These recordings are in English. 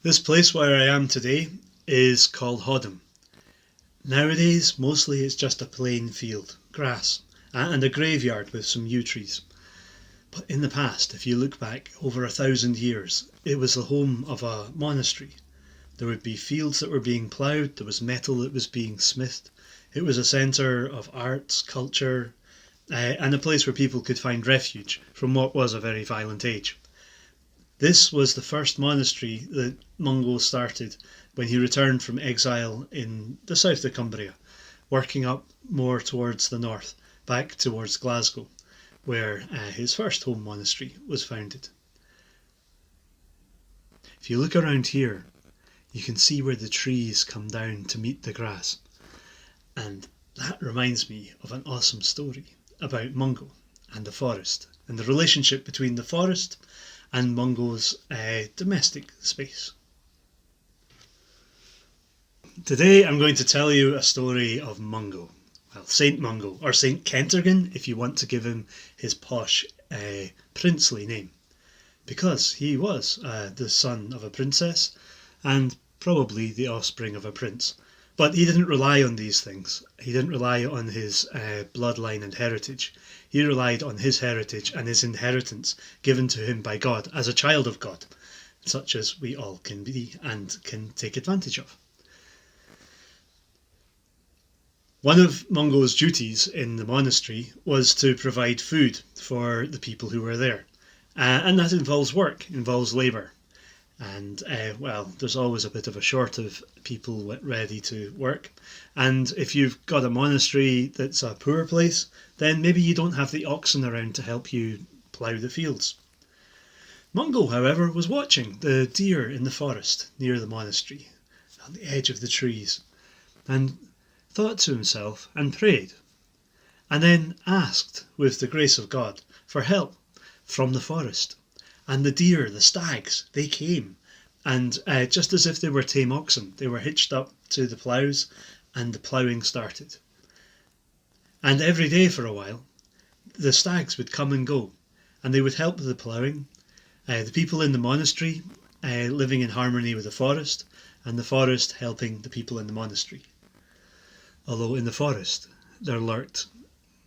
This place where I am today is called Hoddom. Nowadays, mostly it's just a plain field, grass, and a graveyard with some yew trees. But in the past, if you look back over 1,000 years, it was the home of a monastery. There would be fields that were being ploughed, there was metal that was being smithed. It was a centre of arts, culture, and a place where people could find refuge from what was a very violent age. This was the first monastery that Mungo started when he returned from exile in the south of Cumbria, working up more towards the north, back towards Glasgow, where his first home monastery was founded. If you look around here, you can see where the trees come down to meet the grass, and that reminds me of an awesome story about Mungo and the forest, and the relationship between the forest and Mungo's domestic space. Today I'm going to tell you a story of Mungo. Well, Saint Mungo, or Saint Kentergan if you want to give him his posh princely name, because he was the son of a princess and probably the offspring of a prince. But he didn't rely on these things. He didn't rely on his bloodline and heritage. He relied on his heritage and his inheritance given to him by God as a child of God, such as we all can be and can take advantage of. One of Mungo's duties in the monastery was to provide food for the people who were there. And that involves work, involves labour. And, there's always a bit of a short of people ready to work. And if you've got a monastery that's a poor place, then maybe you don't have the oxen around to help you plough the fields. Mungo, however, was watching the deer in the forest near the monastery, on the edge of the trees, and thought to himself and prayed, and then asked, with the grace of God, for help from the forest. And the deer, the stags, they came, and just as if they were tame oxen, they were hitched up to the ploughs, and the ploughing started. And every day for a while, the stags would come and go, and they would help with the ploughing. The people in the monastery living in harmony with the forest, and the forest helping the people in the monastery. Although in the forest there lurked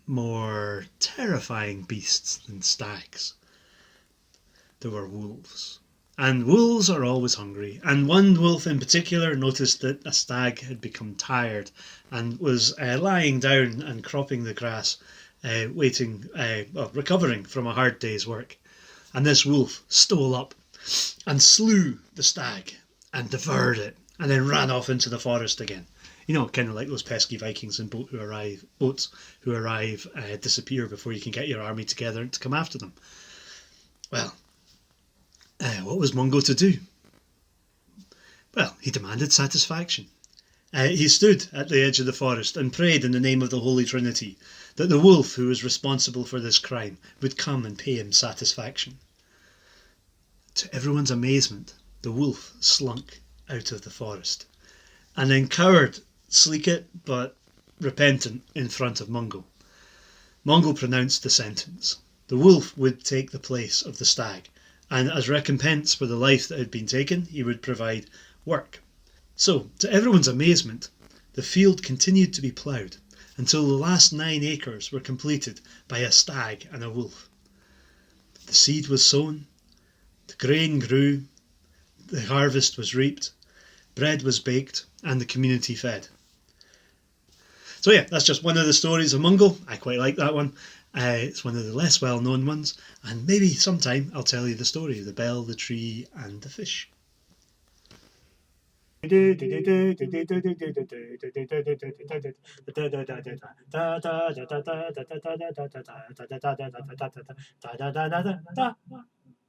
more terrifying beasts than stags. There were wolves. And wolves are always hungry. And one wolf in particular noticed that a stag had become tired and was lying down and cropping the grass, recovering from a hard day's work. And this wolf stole up and slew the stag and devoured it, and then ran off into the forest again. You know, kind of like those pesky Vikings in boats who arrive, disappear before you can get your army together to come after them. Well, what was Mungo to do? Well, he demanded satisfaction. He stood at the edge of the forest and prayed in the name of the Holy Trinity that the wolf who was responsible for this crime would come and pay him satisfaction. To everyone's amazement, the wolf slunk out of the forest, and then cowered, sleekit but repentant, in front of Mungo. Mungo pronounced the sentence. The wolf would take the place of the stag, and as recompense for the life that had been taken, he would provide work. So, to everyone's amazement, the field continued to be ploughed until the last 9 acres were completed by a stag and a wolf. The seed was sown, the grain grew, the harvest was reaped, bread was baked, and the community fed. So yeah, that's just one of the stories of Mungo. I quite like that one. It's one of the less well-known ones, and maybe sometime I'll tell you the story of the bell, the tree, and the fish.